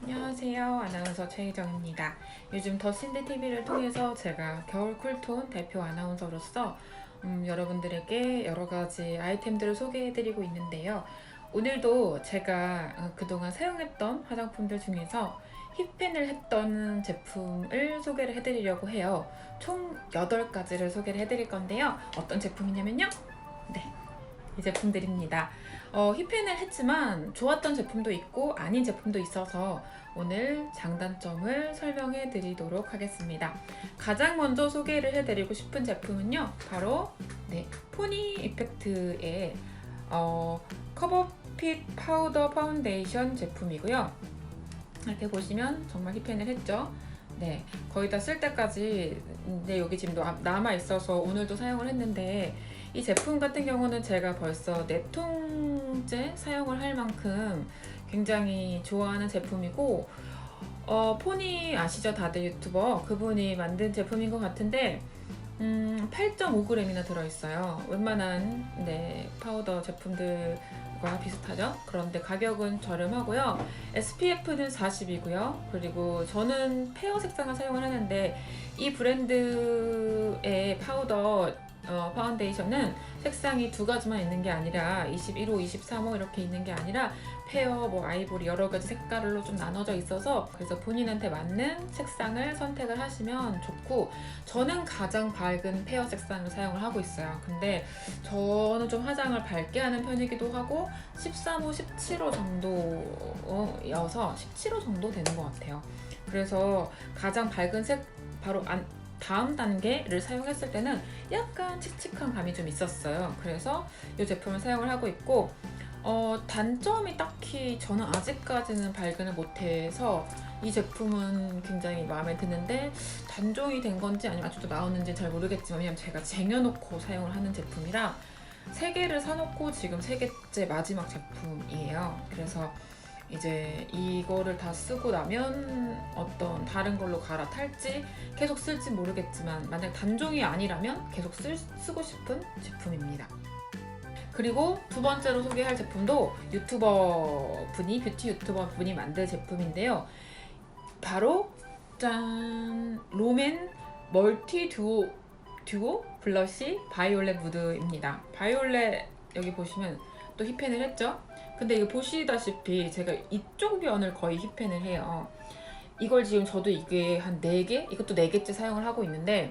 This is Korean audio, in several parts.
안녕하세요. 아나운서 최희정입니다. 요즘 더신드TV를 통해서 제가 겨울 쿨톤 대표 아나운서로서 여러분들에게 여러가지 아이템들을 소개해드리고 있는데요. 오늘도 제가 그동안 사용했던 화장품들 중에서 힙펜을 했던 제품을 소개를 해드리려고 해요. 총 8가지를 소개를 해드릴 건데요. 어떤 제품이냐면요. 네, 이 제품들입니다. 힙펜을 했지만 좋았던 제품도 있고 아닌 제품도 있어서 오늘 장단점을 설명해 드리도록 하겠습니다. 가장 먼저 소개를 해드리고 싶은 제품은요, 바로 포니 이펙트의 커버핏 파우더 파운데이션 제품이고요. 이렇게 보시면 정말 힙펜을 했죠. 거의 다 쓸 때까지 여기 지금 남아 있어서 오늘도 사용을 했는데, 이 제품 같은 경우는 제가 벌써 4통째 사용을 할 만큼 굉장히 좋아하는 제품이고, 포니 아시죠? 다들 유튜버 그분이 만든 제품인 것 같은데 8.5g이나 들어있어요. 웬만한 파우더 제품들과 비슷하죠? 그런데 가격은 저렴하고요. SPF는 40이고요. 그리고 저는 페어 색상을 사용을 하는데, 이 브랜드의 파운데이션은 색상이 2가지만 있는 게 아니라 21호, 23호 이렇게 있는 게 아니라 페어, 아이보리 여러 가지 색깔로 좀 나눠져 있어서, 그래서 본인한테 맞는 색상을 선택을 하시면 좋고, 저는 가장 밝은 페어 색상을 사용을 하고 있어요. 근데 저는 좀 화장을 밝게 하는 편이기도 하고 13호, 17호 정도여서 17호 정도 되는 것 같아요. 그래서 가장 밝은 색 바로 다음 단계를 사용했을 때는 약간 칙칙한 감이 좀 있었어요. 그래서 이 제품을 사용을 하고 있고, 단점이 딱히 저는 아직까지는 발견을 못해서 이 제품은 굉장히 마음에 드는데, 단종이 된 건지 아니면 아직도 나오는지 잘 모르겠지만, 왜냐면 제가 쟁여놓고 사용을 하는 제품이라 3개를 사놓고 지금 3개째 마지막 제품이에요. 그래서 이제 이거를 다 쓰고 나면 어떤 다른 걸로 갈아탈지 계속 쓸지 모르겠지만, 만약 단종이 아니라면 계속 쓰고 싶은 제품입니다. 그리고 두 번째로 소개할 제품도 뷰티 유튜버 분이 만든 제품인데요. 바로 짠! 롬앤 멀티 듀오 블러쉬 바이올렛 무드입니다. 바이올렛 여기 보시면 또 힙펜을 했죠? 근데 이거 보시다시피 제가 이쪽 면을 거의 힙펜을 해요. 이걸 지금 저도 이게 한 4개? 이것도 4개째 사용을 하고 있는데,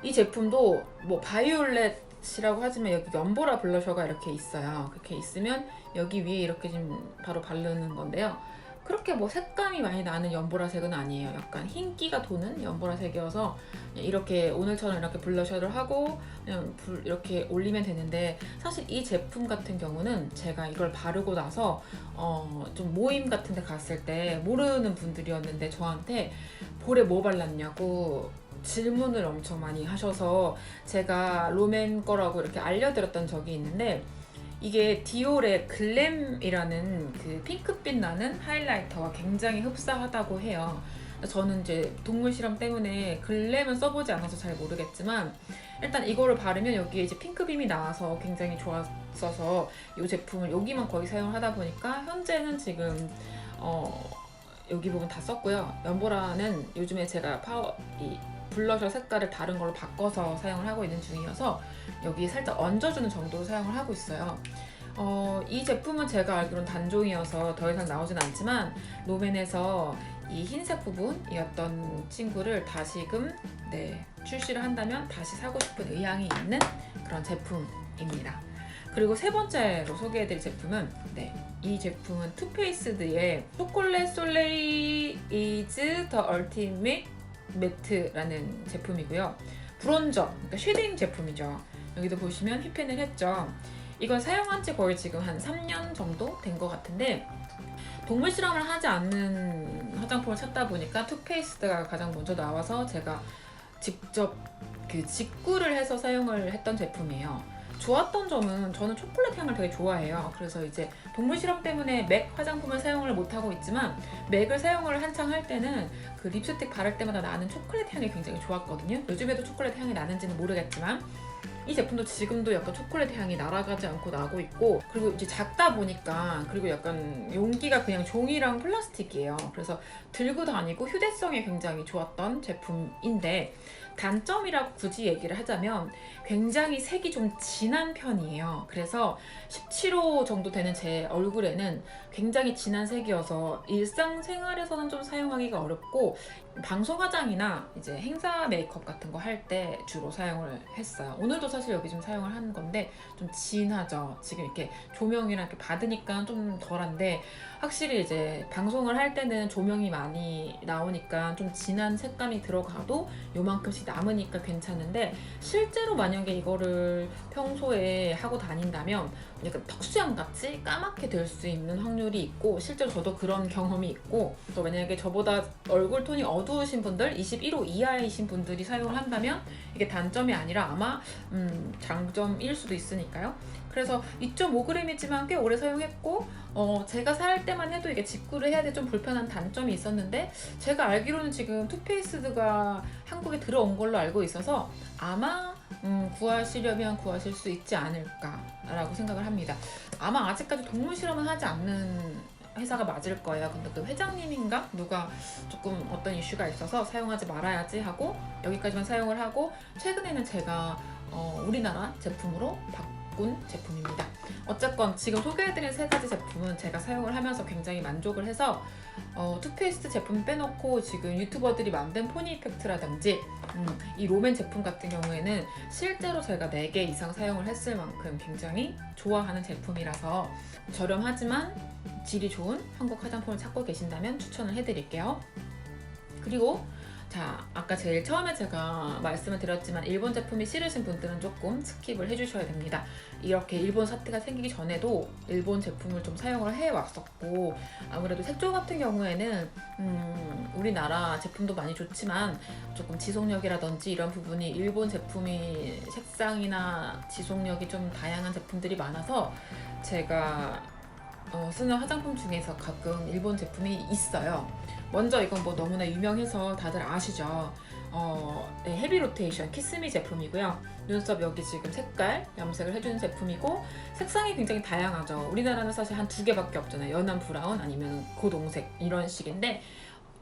이 제품도 바이올렛이라고 하지만 여기 연보라 블러셔가 이렇게 있어요. 그렇게 있으면 여기 위에 이렇게 좀 바로 바르는 건데요. 그렇게 색감이 많이 나는 연보라색은 아니에요. 약간 흰기가 도는 연보라색이어서 이렇게 오늘처럼 이렇게 블러셔를 하고 그냥 이렇게 올리면 되는데, 사실 이 제품 같은 경우는 제가 이걸 바르고 나서 좀 모임 같은 데 갔을 때 모르는 분들이었는데 저한테 볼에 뭐 발랐냐고 질문을 엄청 많이 하셔서 제가 롬앤 거라고 이렇게 알려드렸던 적이 있는데, 이게 디올의 글램이라는 그 핑크빛 나는 하이라이터와 굉장히 흡사하다고 해요. 저는 이제 동물 실험 때문에 글램은 써보지 않아서 잘 모르겠지만, 일단 이거를 바르면 여기에 이제 핑크빔이 나와서 굉장히 좋았어서 이 제품을 여기만 거의 사용을 하다 보니까 현재는 지금 여기 부분 다 썼고요. 연보라는 요즘에 제가 이 블러셔 색깔을 다른 걸로 바꿔서 사용을 하고 있는 중이어서 여기 살짝 얹어주는 정도로 사용을 하고 있어요. 이 제품은 제가 알기로는 단종이어서 더 이상 나오진 않지만, 롬앤에서 이 흰색 부분이었던 친구를 다시금 출시를 한다면 다시 사고 싶은 의향이 있는 그런 제품입니다. 그리고 세 번째로 소개해드릴 제품은 이 제품은 투페이스드의 초콜릿 솔레이 이즈 더 얼티밋 매트라는 제품이고요. 브론저, 그러니까 쉐딩 제품이죠. 여기도 보시면 힙펜을 했죠. 이건 사용한 지 거의 지금 한 3년 정도 된 것 같은데, 동물 실험을 하지 않는 화장품을 찾다 보니까 투페이스드가 가장 먼저 나와서 제가 직접 직구를 해서 사용을 했던 제품이에요. 좋았던 점은 저는 초콜릿 향을 되게 좋아해요. 그래서 이제 동물 실험 때문에 맥 화장품을 사용을 못하고 있지만, 맥을 사용을 한창 할 때는 그 립스틱 바를 때마다 나는 초콜릿 향이 굉장히 좋았거든요. 요즘에도 초콜릿 향이 나는지는 모르겠지만 이 제품도 지금도 약간 초콜릿 향이 날아가지 않고 나고 있고, 그리고 이제 작다 보니까, 그리고 약간 용기가 그냥 종이랑 플라스틱이에요. 그래서 들고 다니고 휴대성이 굉장히 좋았던 제품인데, 단점이라고 굳이 얘기를 하자면 굉장히 색이 좀 진한 편이에요. 그래서 17호 정도 되는 제 얼굴에는 굉장히 진한 색이어서 일상생활에서는 좀 사용하기가 어렵고, 방송 화장이나 이제 행사 메이크업 같은 거 할 때 주로 사용을 했어요. 오늘도 사실 여기 좀 사용을 하는 건데 좀 진하죠. 지금 이렇게 조명이랑 이렇게 받으니까 좀 덜한데, 확실히 이제 방송을 할 때는 조명이 많이 나오니까 좀 진한 색감이 들어가도 요만큼씩 남으니까 괜찮은데, 실제로 만약에 이거를 평소에 하고 다닌다면 약간 턱수염 같이 까맣게 될 수 있는 확률이 있고, 실제로 저도 그런 경험이 있고, 또 만약에 저보다 얼굴 톤이 어두우신 분들, 21호 이하이신 분들이 사용을 한다면 이게 단점이 아니라 아마 장점일 수도 있으니까요. 그래서 2.5g이지만 꽤 오래 사용했고, 제가 살 때만 해도 이게 직구를 해야 돼 좀 불편한 단점이 있었는데, 제가 알기로는 지금 투페이스드가 한국에 들어온 걸로 알고 있어서 아마 구하시려면 구하실 수 있지 않을까라고 생각을 합니다. 아마 아직까지 동물 실험은 하지 않는 회사가 맞을 거예요. 근데 그 회장님인가 누가 조금 어떤 이슈가 있어서 사용하지 말아야지 하고 여기까지만 사용을 하고, 최근에는 제가 우리나라 제품으로 바꾼 제품입니다. 어쨌건 지금 소개해드린 세 가지 제품은 제가 사용을 하면서 굉장히 만족을 해서, 투페이스트 제품 빼놓고 지금 유튜버들이 만든 포니 이펙트라든지 이 롬앤 제품 같은 경우에는 실제로 제가 4개 이상 사용을 했을 만큼 굉장히 좋아하는 제품이라서, 저렴하지만 질이 좋은 한국 화장품을 찾고 계신다면 추천을 해드릴게요. 그리고 자, 아까 제일 처음에 제가 말씀을 드렸지만 일본 제품이 싫으신 분들은 조금 스킵을 해주셔야 됩니다. 이렇게 일본 사태가 생기기 전에도 일본 제품을 좀 사용을 해왔었고, 아무래도 색조 같은 경우에는 우리나라 제품도 많이 좋지만 조금 지속력이라든지 이런 부분이 일본 제품이 색상이나 지속력이 좀 다양한 제품들이 많아서 제가 쓰는 화장품 중에서 가끔 일본 제품이 있어요. 먼저 이건 뭐 너무나 유명해서 다들 아시죠? 네, 헤비 로테이션 키스미 제품이고요. 눈썹 여기 지금 색깔 염색을 해주는 제품이고, 색상이 굉장히 다양하죠. 우리나라는 사실 한 2개밖에 없잖아요. 연한 브라운 아니면 고동색 이런 식인데,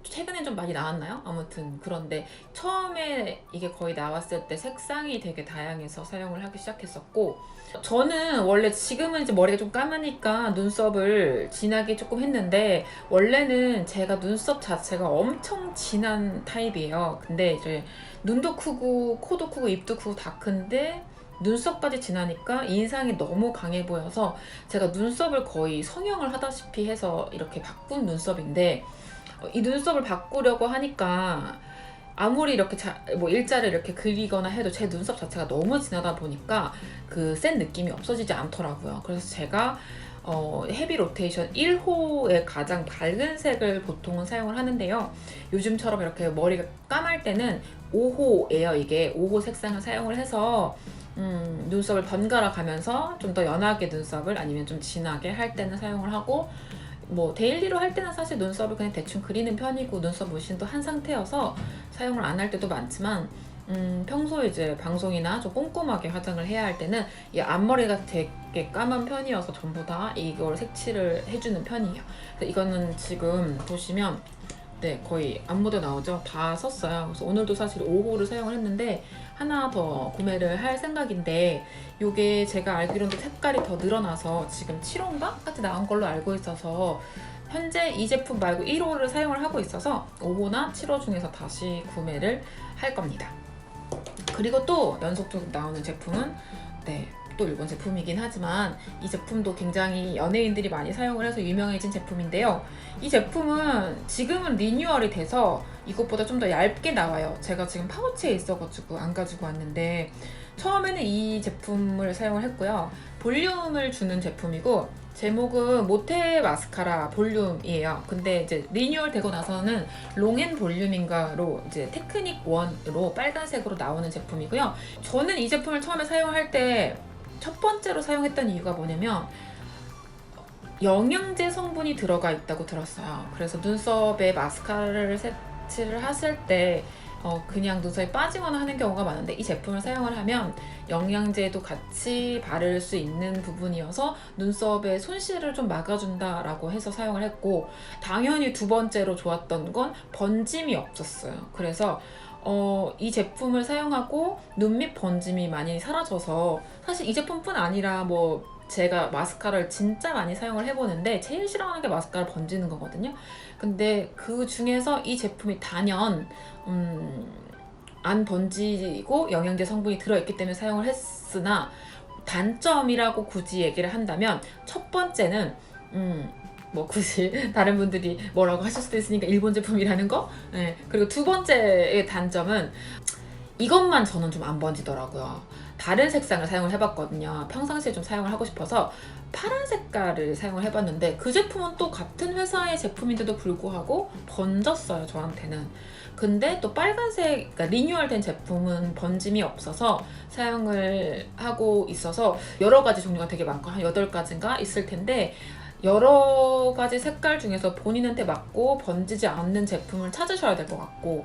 최근엔 좀 많이 나왔나요? 아무튼 그런데 처음에 이게 거의 나왔을 때 색상이 되게 다양해서 사용을 하기 시작했었고, 저는 원래 지금은 이제 머리가 좀 까마니까 눈썹을 진하게 조금 했는데, 원래는 제가 눈썹 자체가 엄청 진한 타입이에요. 근데 이제 눈도 크고 코도 크고 입도 크고 다 큰데 눈썹까지 진하니까 인상이 너무 강해 보여서 제가 눈썹을 거의 성형을 하다시피 해서 이렇게 바꾼 눈썹인데, 이 눈썹을 바꾸려고 하니까 아무리 이렇게 뭐 일자를 이렇게 그리거나 해도 제 눈썹 자체가 너무 진하다 보니까 그 센 느낌이 없어지지 않더라고요. 그래서 제가 헤비 로테이션 1호의 가장 밝은 색을 보통은 사용을 하는데요. 요즘처럼 이렇게 머리가 까말 때는 5호예요. 이게 5호 색상을 사용을 해서 눈썹을 번갈아 가면서 좀 더 연하게 눈썹을 아니면 좀 진하게 할 때는 사용을 하고, 뭐 데일리로 할 때는 사실 눈썹을 그냥 대충 그리는 편이고 눈썹 문신도 한 상태여서 사용을 안 할 때도 많지만, 평소에 이제 방송이나 좀 꼼꼼하게 화장을 해야 할 때는 이 앞머리가 되게 까만 편이어서 전부 다 이걸 색칠을 해주는 편이에요. 그래서 이거는 지금 보시면 네, 거의 안 묻어 나오죠? 다 썼어요. 그래서 오늘도 사실 5호를 사용을 했는데 하나 더 구매를 할 생각인데, 이게 제가 알기로는 색깔이 더 늘어나서 지금 7호인가? 같이 나온 걸로 알고 있어서 현재 이 제품 말고 1호를 사용을 하고 있어서 5호나 7호 중에서 다시 구매를 할 겁니다. 그리고 또 연속적으로 나오는 제품은 네, 또 일본 제품이긴 하지만 이 제품도 굉장히 연예인들이 많이 사용을 해서 유명해진 제품인데요. 이 제품은 지금은 리뉴얼이 돼서 이것보다 좀 더 얇게 나와요. 제가 지금 파우치에 있어가지고 안 가지고 왔는데, 처음에는 이 제품을 사용을 했고요. 볼륨을 주는 제품이고, 제목은 모테 마스카라 볼륨이에요. 근데 이제 리뉴얼 되고 나서는 롱앤 볼륨인가로 이제 테크닉 1으로 빨간색으로 나오는 제품이고요. 저는 이 제품을 처음에 사용할 때 첫 번째로 사용했던 이유가 뭐냐면 영양제 성분이 들어가 있다고 들었어요. 그래서 눈썹에 마스카라를 양치를 하실 때 그냥 눈썹이 빠지거나 하는 경우가 많은데 이 제품을 사용을 하면 영양제도 같이 바를 수 있는 부분이어서 눈썹의 손실을 좀 막아준다라고 해서 사용을 했고, 당연히 두 번째로 좋았던 건 번짐이 없었어요. 그래서 이 제품을 사용하고 눈 밑 번짐이 많이 사라져서, 사실 이 제품뿐 아니라 뭐 제가 마스카라를 진짜 많이 사용을 해보는데 제일 싫어하는 게 마스카라 번지는 거거든요. 근데 그 중에서 이 제품이 단연 안 번지고 영양제 성분이 들어있기 때문에 사용을 했으나, 단점이라고 굳이 얘기를 한다면 첫 번째는 뭐 굳이 다른 분들이 뭐라고 하실 수도 있으니까 일본 제품이라는 거. 네. 그리고 두 번째의 단점은 이것만 저는 좀 안 번지더라고요. 다른 색상을 사용을 해봤거든요. 평상시에 좀 사용을 하고 싶어서 파란 색깔을 사용을 해봤는데 그 제품은 또 같은 회사의 제품인데도 불구하고 번졌어요, 저한테는. 근데 또 빨간색, 그러니까 리뉴얼된 제품은 번짐이 없어서 사용을 하고 있어서, 여러 가지 종류가 되게 많고 한 8가지인가 있을 텐데 여러 가지 색깔 중에서 본인한테 맞고 번지지 않는 제품을 찾으셔야 될 것 같고,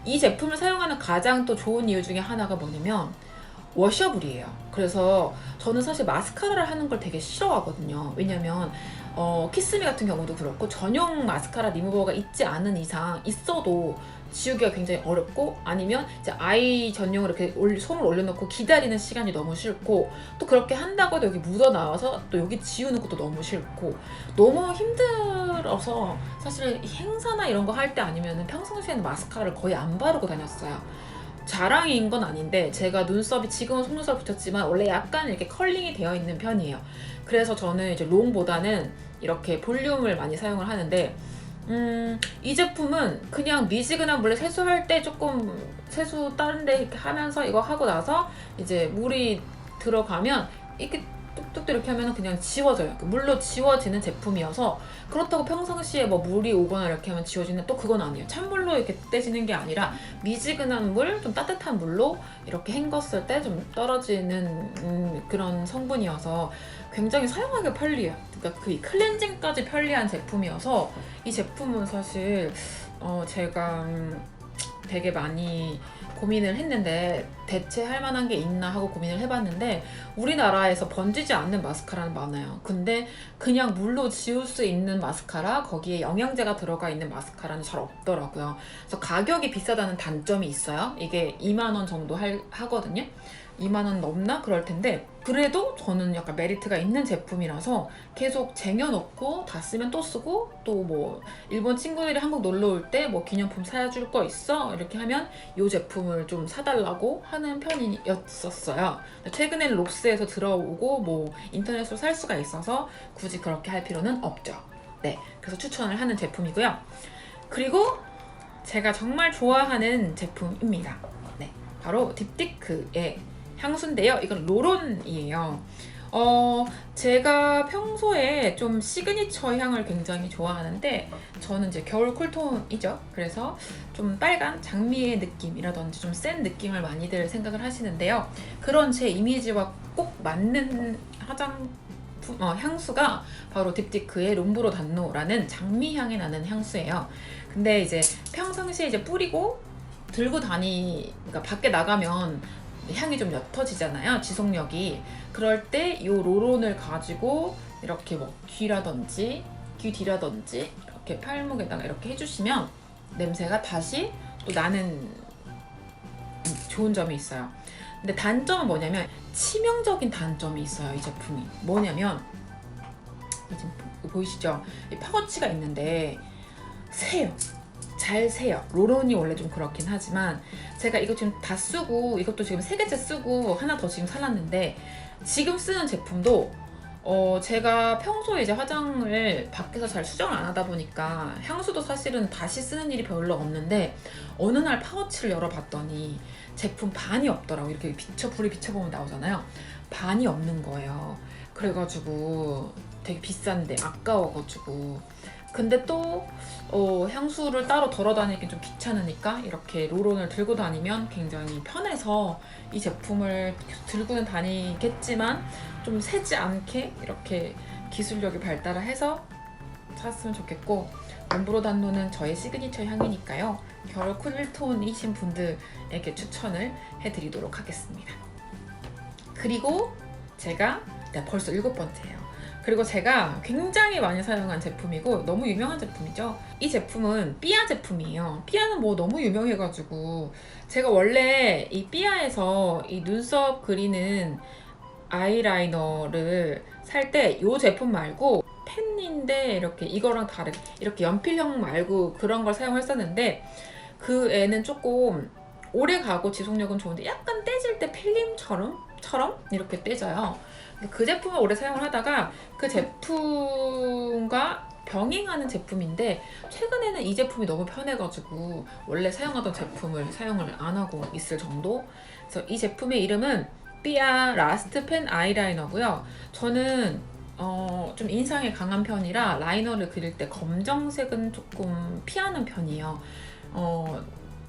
이 제품을 사용하는 가장 또 좋은 이유 중에 하나가 뭐냐면 워셔블이에요. 그래서 저는 사실 마스카라를 하는 걸 되게 싫어하거든요. 왜냐면 키스미 같은 경우도 그렇고 전용 마스카라 리무버가 있지 않은 이상, 있어도 지우기가 굉장히 어렵고, 아니면 이제 아이 전용으로 이렇게 솜을 올려놓고 기다리는 시간이 너무 싫고, 또 그렇게 한다고 해도 여기 묻어 나와서 또 여기 지우는 것도 너무 싫고 너무 힘들어서, 사실 행사나 이런 거 할 때 아니면 평상시에는 마스카라를 거의 안 바르고 다녔어요. 자랑인 건 아닌데 제가 눈썹이, 지금은 속눈썹 붙였지만 원래 약간 이렇게 컬링이 되어 있는 편이에요. 그래서 저는 이제 롱보다는 이렇게 볼륨을 많이 사용을 하는데, 이 제품은 그냥 미지근한 물에 세수할 때 조금 세수 다른 데 이렇게 하면서 이거 하고 나서 이제 물이 들어가면 이렇게 뚝뚝 이렇게 하면 그냥 지워져요. 물로 지워지는 제품이어서, 그렇다고 평상시에 뭐 물이 오거나 이렇게 하면 지워지는, 또 그건 아니에요. 찬물로 이렇게 떼지는 게 아니라 미지근한 물, 좀 따뜻한 물로 이렇게 헹궜을 때 좀 떨어지는 그런 성분이어서 굉장히 사용하기 편리해요. 그러니까 그 클렌징까지 편리한 제품이어서 이 제품은 사실 제가 되게 많이 고민을 했는데 대체할 만한 게 있나 하고 고민을 해봤는데, 우리나라에서 번지지 않는 마스카라는 많아요. 근데 그냥 물로 지울 수 있는 마스카라, 거기에 영양제가 들어가 있는 마스카라는 잘 없더라고요. 그래서 가격이 비싸다는 단점이 있어요. 이게 2만 원 정도 하거든요. 2만 원 넘나? 그럴 텐데, 그래도 저는 약간 메리트가 있는 제품이라서 계속 쟁여놓고 다 쓰면 또 쓰고, 또 뭐 일본 친구들이 한국 놀러 올 때 뭐 기념품 사줄 거 있어? 이렇게 하면 이 제품을 좀 사달라고 하는 편이었었어요. 최근에는 롭스에서 들어오고 뭐 인터넷으로 살 수가 있어서 굳이 그렇게 할 필요는 없죠. 네, 그래서 추천을 하는 제품이고요. 그리고 제가 정말 좋아하는 제품입니다. 네, 바로 딥티크의 향수인데요. 이건 로론이에요. 제가 평소에 좀 시그니처 향을 굉장히 좋아하는데, 저는 이제 겨울 쿨톤이죠. 그래서 좀 빨간 장미의 느낌이라든지 좀 센 느낌을 많이들 생각을 하시는데요. 그런 제 이미지와 꼭 맞는 향수가 바로 딥티크의 롬브로 단노라는 장미 향이 나는 향수예요. 근데 이제 평상시에 이제 뿌리고 들고 그러니까 밖에 나가면 향이 좀 옅어지잖아요, 지속력이. 그럴 때 이 로론을 가지고 이렇게 뭐 귀 뒤라든지 이렇게 팔목에다가 이렇게 해주시면 냄새가 다시 또 나는 좋은 점이 있어요. 근데 단점은 뭐냐면, 치명적인 단점이 있어요. 이 제품이 뭐냐면, 지금 보이시죠? 이 파우치가 있는데 새요. 잘 새요. 로론이 원래 좀 그렇긴 하지만, 제가 이거 지금 다 쓰고, 이것도 지금 3개째 쓰고 하나 더 지금 살랐는데, 지금 쓰는 제품도 제가 평소에 이제 화장을 밖에서 잘 수정을 안 하다 보니까 향수도 사실은 다시 쓰는 일이 별로 없는데, 어느 날 파우치를 열어봤더니 제품 반이 없더라고. 이렇게 불이 비춰보면 나오잖아요. 반이 없는 거예요. 그래가지고 되게 비싼데 아까워가지고. 근데 또 향수를 따로 덜어 다니긴 좀 귀찮으니까 이렇게 로론을 들고 다니면 굉장히 편해서 이 제품을 들고는 다니겠지만 좀 새지 않게 이렇게 기술력이 발달해서 샀으면 좋겠고, 롬브로단노는 저의 시그니처 향이니까요. 겨울 쿨톤이신 분들에게 추천을 해드리도록 하겠습니다. 그리고 제가 벌써 7번째예요. 그리고 제가 굉장히 많이 사용한 제품이고 너무 유명한 제품이죠. 이 제품은 삐아 제품이에요. 삐아는 뭐 너무 유명해가지고 제가 원래 이 삐아에서 이 눈썹 그리는 아이라이너를 살 때 이 제품 말고 펜인데 이렇게 이거랑 다르게 이렇게 연필형 말고 그런 걸 사용했었는데 그 애는 조금 오래 가고 지속력은 좋은데 약간 떼질 때 필름처럼 이렇게 떼져요. 그 제품을 오래 사용을 하다가 그 제품과 병행하는 제품인데 최근에는 이 제품이 너무 편해가지고 원래 사용하던 제품을 사용을 안 하고 있을 정도. 그래서 이 제품의 이름은 삐아 라스트 펜 아이라이너고요. 저는 좀 인상이 강한 편이라 라이너를 그릴 때 검정색은 조금 피하는 편이에요.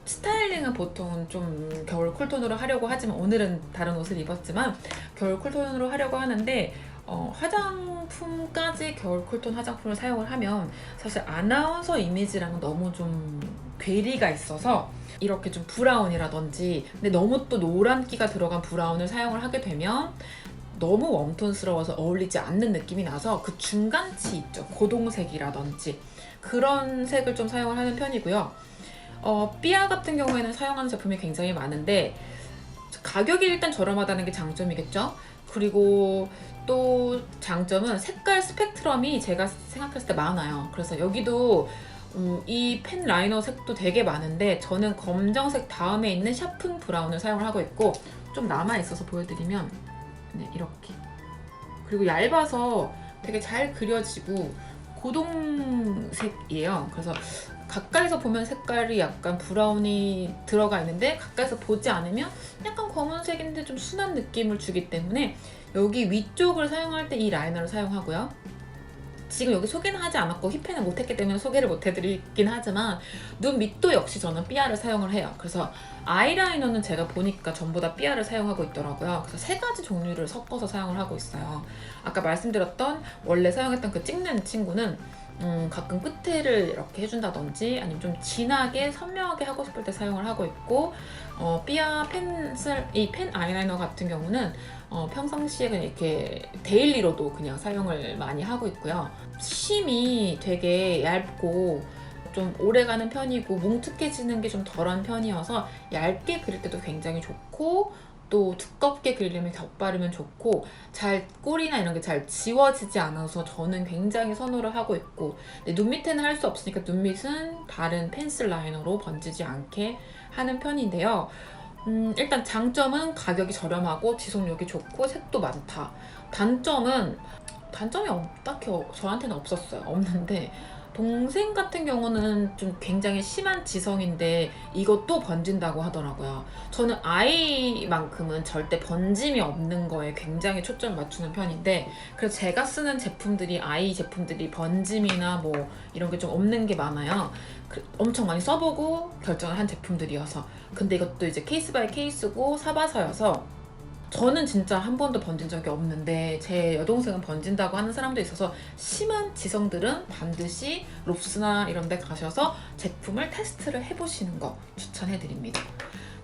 스타일링은 보통 좀 겨울 쿨톤으로 하려고 하지만 오늘은 다른 옷을 입었지만 겨울 쿨톤으로 하려고 하는데 화장품까지 겨울 쿨톤 화장품을 사용을 하면 사실 아나운서 이미지랑은 너무 좀 괴리가 있어서 이렇게 좀 브라운이라든지 근데 너무 또 노란기가 들어간 브라운을 사용을 하게 되면 너무 웜톤스러워서 어울리지 않는 느낌이 나서 그 중간치 있죠. 고동색이라든지 그런 색을 좀 사용을 하는 편이고요. 삐아 같은 경우에는 사용하는 제품이 굉장히 많은데 가격이 일단 저렴하다는 게 장점이겠죠. 그리고 또 장점은 색깔 스펙트럼이 제가 생각했을 때 많아요. 그래서 여기도 이 펜 라이너 색도 되게 많은데 저는 검정색 다음에 있는 샤픈 브라운을 사용을 하고 있고 좀 남아있어서 보여드리면 네, 이렇게 그리고 얇아서 되게 잘 그려지고 고동색이에요. 그래서 가까이서 보면 색깔이 약간 브라운이 들어가 있는데 가까이서 보지 않으면 약간 검은색인데 좀 순한 느낌을 주기 때문에 여기 위쪽을 사용할 때 이 라이너를 사용하고요. 지금 여기 소개는 하지 않았고 힙펜을 못했기 때문에 소개를 못해드리긴 하지만 눈 밑도 역시 저는 삐아를 사용을 해요. 그래서 아이라이너는 제가 보니까 전부 다 삐아를 사용하고 있더라고요. 그래서 3가지 종류를 섞어서 사용을 하고 있어요. 아까 말씀드렸던 원래 사용했던 그 찍는 친구는 가끔 끝에를 이렇게 해준다든지 아니면 좀 진하게 선명하게 하고 싶을 때 사용을 하고 있고 삐아 이 펜 아이라이너 같은 경우는 평상시에 그냥 이렇게 데일리로도 그냥 사용을 많이 하고 있고요. 심이 되게 얇고 좀 오래가는 편이고 뭉툭해지는 게 좀 덜한 편이어서 얇게 그릴 때도 굉장히 좋고 또 두껍게 그리려면 덧바르면 좋고 잘 꼴이나 이런 게 잘 지워지지 않아서 저는 굉장히 선호를 하고 있고 근데 눈 밑에는 할 수 없으니까 눈 밑은 다른 펜슬 라이너로 번지지 않게 하는 편인데요. 일단 장점은 가격이 저렴하고 지속력이 좋고 색도 많다. 단점이 딱히 저한테는 없었어요. 없는데 동생 같은 경우는 좀 굉장히 심한 지성인데 이것도 번진다고 하더라고요. 저는 아이만큼은 절대 번짐이 없는 거에 굉장히 초점을 맞추는 편인데 그래서 제가 쓰는 제품들이 아이 제품들이 번짐이나 뭐 이런 게 좀 없는 게 많아요. 엄청 많이 써보고 결정을 한 제품들이어서 근데 이것도 이제 케이스 바이 케이스고 사봐서여서 저는 진짜 한 번도 번진 적이 없는데 제 여동생은 번진다고 하는 사람도 있어서 심한 지성들은 반드시 롭스나 이런 데 가셔서 제품을 테스트를 해보시는 거 추천해드립니다.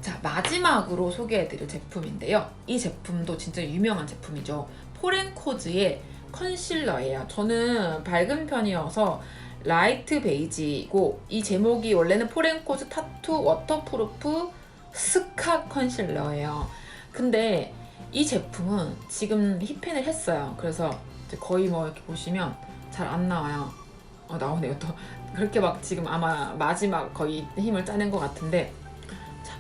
자, 마지막으로 소개해드릴 제품인데요. 이 제품도 진짜 유명한 제품이죠. 포렌코즈의 컨실러예요. 저는 밝은 편이어서 라이트 베이지이고 이 제목이 원래는 포렌코즈 타투 워터프루프 스카 컨실러예요. 근데 이 제품은 지금 힙펜을 했어요. 그래서 이제 거의 뭐 이렇게 보시면 잘 안 나와요. 나오네요 또. 그렇게 막 지금 아마 마지막 거의 힘을 짜낸 것 같은데 자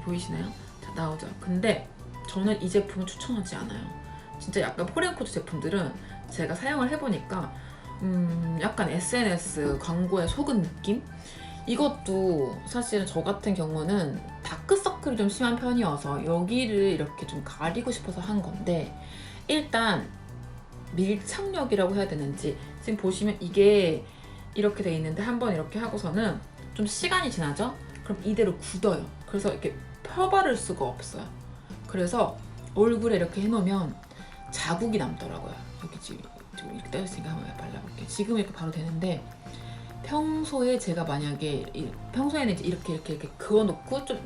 보이시나요? 자 나오죠. 근데 저는 이 제품은 추천하지 않아요. 진짜 약간 포렌코즈 제품들은 제가 사용을 해보니까 약간 SNS 광고에 속은 느낌? 이것도 사실은 저 같은 경우는 다크서클이 좀 심한 편이어서 여기를 이렇게 좀 가리고 싶어서 한 건데 일단 밀착력이라고 해야 되는지 지금 보시면 이게 이렇게 돼 있는데 한번 이렇게 하고서는 좀 시간이 지나죠? 그럼 이대로 굳어요. 그래서 이렇게 펴바를 수가 없어요. 그래서 얼굴에 이렇게 해놓으면 자국이 남더라고요. 여기 지금 지금 이렇게 떠있으니까 한번 발라볼게요. 지금 이렇게 바로 되는데 평소에 제가 만약에 평소에는 이제 이렇게 그어놓고 좀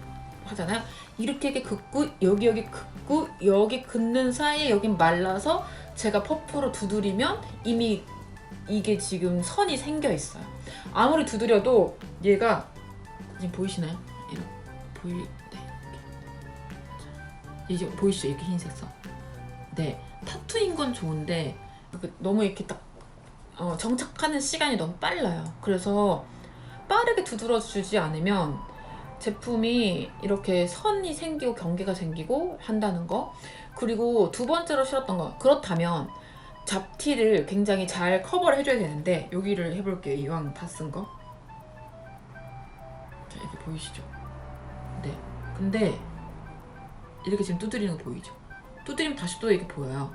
하잖아요. 이렇게 긋고 여기 긋고 여기 긋는 사이에 여긴 말라서 제가 퍼프로 두드리면 이미 이게 지금 선이 생겨 있어요. 아무리 두드려도 얘가 지금 보이시나요? 네. 이제 보이시죠? 이렇게 흰색 선. 네, 타투인 건 좋은데 너무 이렇게 딱 정착하는 시간이 너무 빨라요. 그래서 빠르게 두드려주지 않으면 제품이 이렇게 선이 생기고 경계가 생기고 한다는 거. 그리고 두 번째로 싫었던 거, 그렇다면 잡티를 굉장히 잘 커버를 해줘야 되는데, 여기를 해볼게요. 이왕 다 쓴 거. 자, 이렇게 보이시죠? 네. 근데 이렇게 지금 두드리는 거 보이죠? 두드리면 다시 또 이렇게 보여요.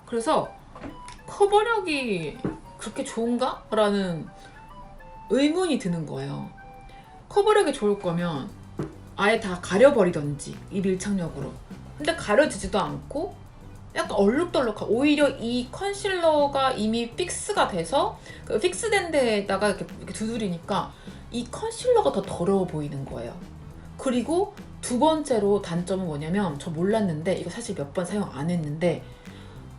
그래서 커버력이 그렇게 좋은가? 라는 의문이 드는 거예요. 커버력이 좋을 거면 아예 다 가려버리던지, 이 밀착력으로. 근데 가려지지도 않고 약간 얼룩덜룩한, 오히려 이 컨실러가 이미 픽스가 돼서 그 픽스된 데에다가 이렇게 두드리니까 이 컨실러가 더 더러워 보이는 거예요. 그리고 두 번째로 단점은 뭐냐면, 저 몰랐는데 이거 사실 몇 번 사용 안 했는데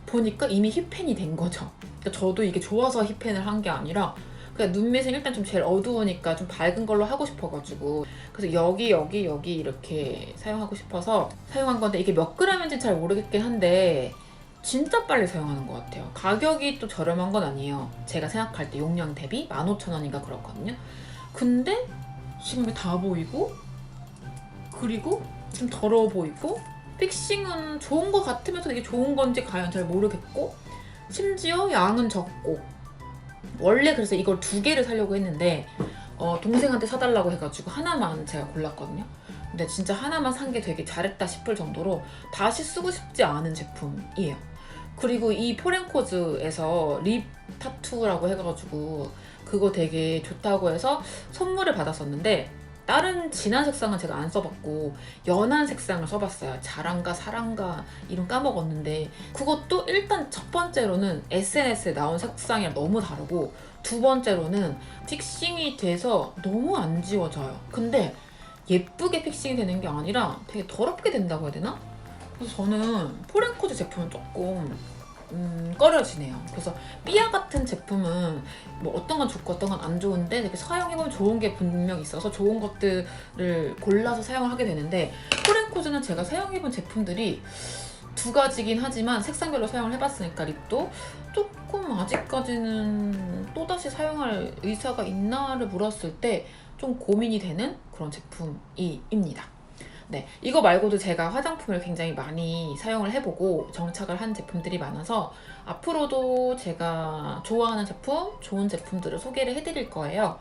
보니까 이미 힙펜이 된 거죠. 그러니까 저도 이게 좋아서 힙펜을 한 게 아니라 그냥 눈밑은 일단 좀 제일 어두우니까 좀 밝은 걸로 하고 싶어가지고, 그래서 여기 이렇게 사용하고 싶어서 사용한 건데, 이게 몇 그램인지 잘 모르겠긴 한데 진짜 빨리 사용하는 것 같아요. 가격이 또 저렴한 건 아니에요. 제가 생각할 때 용량 대비 15,000원인가 그렇거든요. 근데 지금 다 보이고, 그리고 좀 더러워 보이고, 픽싱은 좋은 것 같으면서 이게 좋은 건지 과연 잘 모르겠고, 심지어 양은 적고. 원래 그래서 이걸 2개를 사려고 했는데 동생한테 사달라고 해가지고 하나만 제가 골랐거든요. 근데 진짜 하나만 산 게 되게 잘했다 싶을 정도로 다시 쓰고 싶지 않은 제품이에요. 그리고 이 포렌코즈에서 립 타투라고 해가지고 그거 되게 좋다고 해서 선물을 받았었는데, 다른 진한 색상은 제가 안 써봤고 연한 색상을 써봤어요. 자랑가 사랑가 이름 까먹었는데, 그것도 일단 첫 번째로는 SNS에 나온 색상이랑 너무 다르고, 두 번째로는 픽싱이 돼서 너무 안 지워져요. 근데 예쁘게 픽싱이 되는 게 아니라 되게 더럽게 된다고 해야 되나? 그래서 저는 포렌코즈 제품은 조금 꺼려지네요. 그래서 삐아 같은 제품은 뭐 어떤 건 좋고 어떤 건 안 좋은데, 이렇게 사용해보면 좋은 게 분명 있어서 좋은 것들을 골라서 사용을 하게 되는데, 포렌코즈는 제가 사용해본 제품들이 2가지긴 하지만 색상별로 사용을 해봤으니까 립도 조금 아직까지는 또다시 사용할 의사가 있나를 물었을 때 좀 고민이 되는 그런 제품입니다. 네, 이거 말고도 제가 화장품을 굉장히 많이 사용을 해보고 정착을 한 제품들이 많아서 앞으로도 제가 좋아하는 제품, 좋은 제품들을 소개를 해드릴 거예요.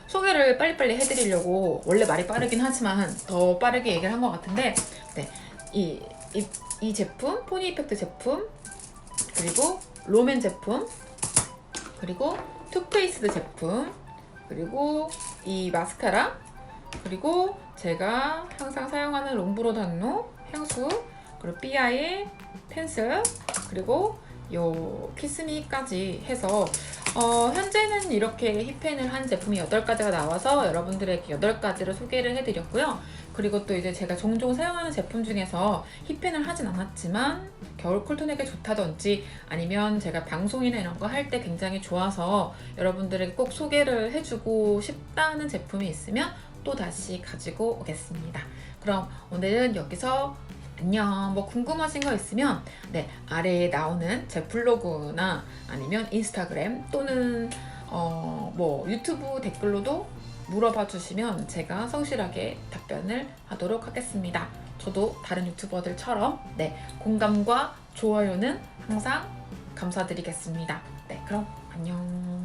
소개를 빨리빨리 해드리려고 원래 말이 빠르긴 하지만 더 빠르게 얘기를 한 것 같은데, 네, 이 제품, 포니 이펙트 제품, 그리고 롬앤 제품, 그리고 투페이스드 제품, 그리고 이 마스카라, 그리고 제가 항상 사용하는 롬브로 단로 향수, 그리고 삐아의 펜슬, 그리고 요 키스미까지 해서 현재는 이렇게 힙펜을 한 제품이 8가지가 나와서 여러분들에게 8가지를 소개를 해드렸고요. 그리고 또 이제 제가 종종 사용하는 제품 중에서 힙펜을 하진 않았지만 겨울 쿨톤에게 좋다든지, 아니면 제가 방송이나 이런 거 할 때 굉장히 좋아서 여러분들에게 꼭 소개를 해주고 싶다는 제품이 있으면 또 다시 가지고 오겠습니다. 그럼 오늘은 여기서 안녕. 뭐 궁금하신 거 있으면 아래에 나오는 제 블로그나 아니면 인스타그램 또는 뭐 유튜브 댓글로도 물어봐 주시면 제가 성실하게 답변을 하도록 하겠습니다. 저도 다른 유튜버들처럼 공감과 좋아요는 항상 감사드리겠습니다. 그럼 안녕.